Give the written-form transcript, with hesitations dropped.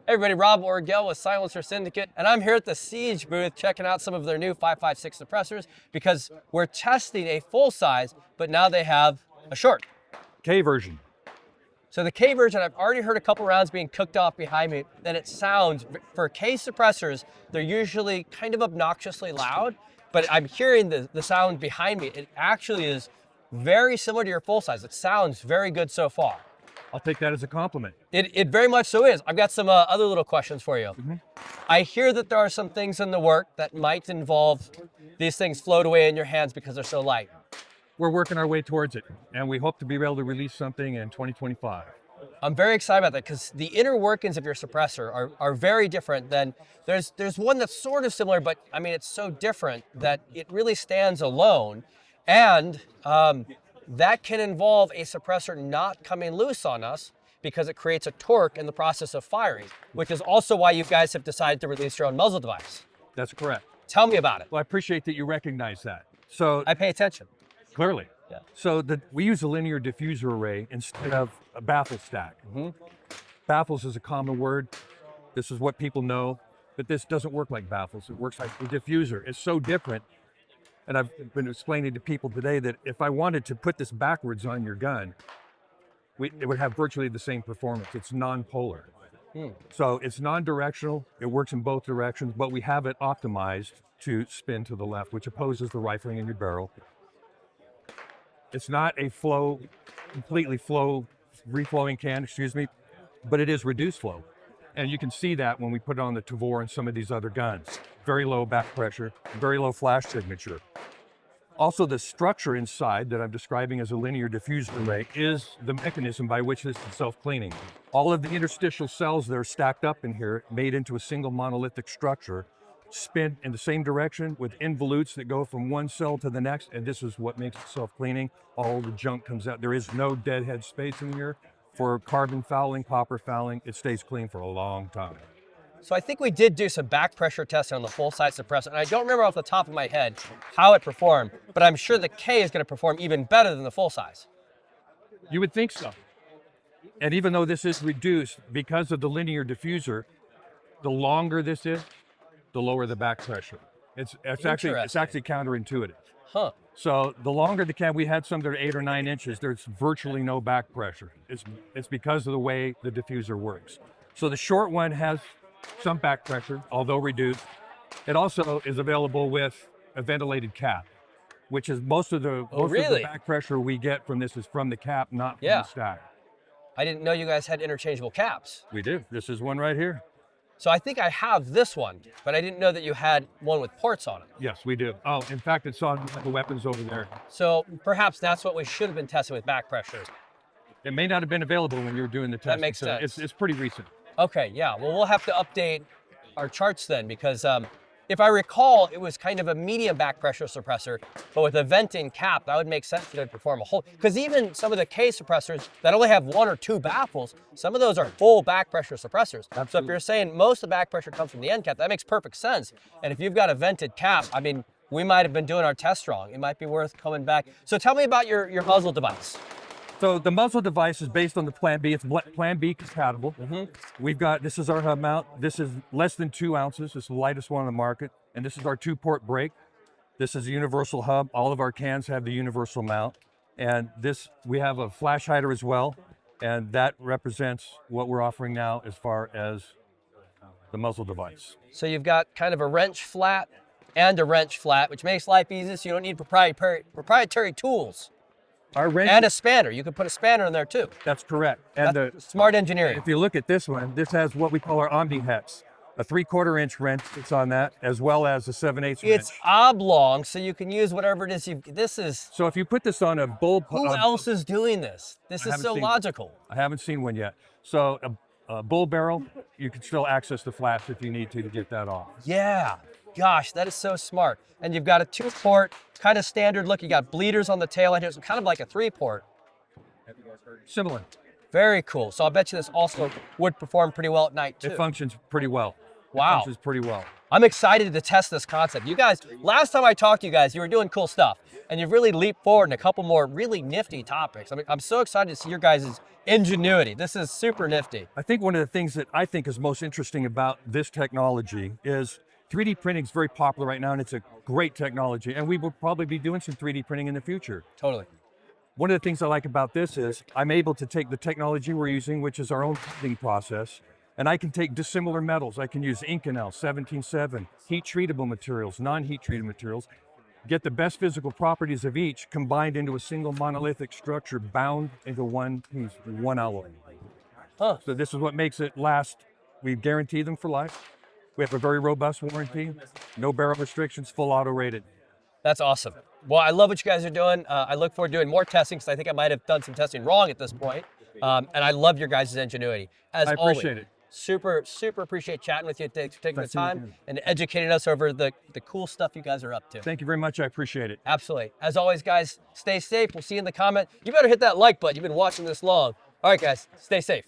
Hey everybody, Rob Orgel with Silencer Syndicate, and I'm here at the Siege booth checking out some of their new 5.56 suppressors because we're testing a full size, but now they have a short. K version. So the K version, I've already heard a couple rounds being cooked off behind me, and it sounds, for K suppressors, they're usually kind of obnoxiously loud, but I'm hearing the sound behind me. It actually is very similar to your full size. It sounds very good so far. I'll take that as a compliment. It very much so is. I've got some other little questions for you. I hear that there are some things in the work that might involve these things float away in your hands because they're so light. We're working our way towards it, and we hope to be able to release something in 2025. I'm very excited about that because the inner workings of your suppressor are very different than, there's one that's sort of similar, but I mean, it's so different that it really stands alone. And that can involve a suppressor not coming loose on us because it creates a torque in the process of firing, which is also why you guys have decided to release your own muzzle device. That's correct. Tell me about it. Well, I appreciate that you recognize that. So I pay attention. clearly. Yeah. So we use a linear diffuser array instead of a baffle stack. Baffles is a common word. This is what people know, but this doesn't work like baffles. It works like a diffuser. It's so different. And I've been explaining to people today that if I wanted to put this backwards on your gun, it would have virtually the same performance. It's non-polar. So it's non-directional. It works in both directions, but we have it optimized to spin to the left, which opposes the rifling in your barrel. It's not a completely free-flowing can, but it is reduced flow. And you can see that when we put it on the Tavor and some of these other guns. Very low back pressure, very low flash signature. Also, the structure inside that I'm describing as a linear diffuser array is the mechanism by which this is self-cleaning. All of the interstitial cells that are stacked up in here, made into a single monolithic structure, spin in the same direction with involutes that go from one cell to the next, and this is what makes it self-cleaning. All the junk comes out. There is no deadhead space in here. For carbon fouling, copper fouling, it stays clean for a long time. So I think we did do some back pressure testing on the full size suppressor, and I don't remember off the top of my head how it performed, but I'm sure the K is going to perform even better than the full size. You would think so. And even though this is reduced, because of the linear diffuser, the longer this is, the lower the back pressure. It's actually counterintuitive. Huh. So the longer the can, we had some that are 8 or 9 inches, there's virtually no back pressure. It's because of the way the diffuser works. So the short one has some back pressure, although reduced. It also is available with a ventilated cap, which is most of the back pressure we get from this is from the cap, not from the stack. I didn't know you guys had interchangeable caps. We do. This is one right here. So I think I have this one, but I didn't know that you had one with ports on it. Yes, we do. Oh, in fact, it's on the weapons over there. So perhaps that's what we should have been testing with back pressure. It may not have been available when you were doing the testing. That makes sense. It's pretty recent. Okay, yeah. Well, we'll have to update our charts then because if I recall, it was kind of a medium back pressure suppressor, but with a venting cap, that would make sense for it to perform a whole, because even some of the K suppressors that only have 1 or 2 baffles, some of those are full back pressure suppressors. Absolutely. So if you're saying most of the back pressure comes from the end cap, that makes perfect sense. And if you've got a vented cap, I mean, we might have been doing our test wrong. It might be worth coming back. So tell me about your muzzle device. So the muzzle device is based on the Plan B. It's Plan B compatible. This is our hub mount. This is less than 2 ounces. It's the lightest one on the market. And this is our 2-port brake. This is a universal hub. All of our cans have the universal mount. And we have a flash hider as well. And that represents what we're offering now as far as the muzzle device. So you've got kind of a wrench flat and a wrench flat, which makes life easy so you don't need proprietary tools. And a spanner. You could put a spanner in there too. That's correct. And that's smart engineering. If you look at this one, this has what we call our Omni hex, a 3/4 inch wrench that's on that, as well as a 7/8 wrench. It's oblong, so you can use whatever it is. So if you put this on a bull... Who else is doing this? This is so logical. I haven't seen one yet. So a bull barrel, you can still access the flaps if you need to get that off. Yeah. Gosh, that is so smart. And you've got a 2-port, kind of standard look. You got bleeders on the tail end here, so kind of like a 3-port. Similar. Very cool. So I'll bet you this also would perform pretty well at night too. It functions pretty well. Wow. functions pretty well. I'm excited to test this concept. You guys, last time I talked to you guys, you were doing cool stuff, and you've really leaped forward in a couple more really nifty topics. I'm so excited to see your guys' ingenuity. This is super nifty. I think one of the things that I think is most interesting about this technology is 3D printing is very popular right now, and it's a great technology, and we will probably be doing some 3D printing in the future. Totally. One of the things I like about this is I'm able to take the technology we're using, which is our own printing process, and I can take dissimilar metals. I can use Inconel, 17.7, heat-treatable materials, non-heat treated materials, get the best physical properties of each combined into a single monolithic structure bound into one piece, one alloy. Huh. So this is what makes it last. We guarantee them for life. We have a very robust warranty, no barrel restrictions, full auto rated. That's awesome. Well, I love what you guys are doing. I look forward to doing more testing because I think I might have done some testing wrong at this point. And I love your guys' ingenuity. As I always, appreciate it. super appreciate chatting with you, taking the time and educating us over the cool stuff you guys are up to. Thank you very much. I appreciate it. Absolutely. As always, guys, stay safe. We'll see you in the comment. You better hit that like button. You've been watching this long. All right, guys, stay safe.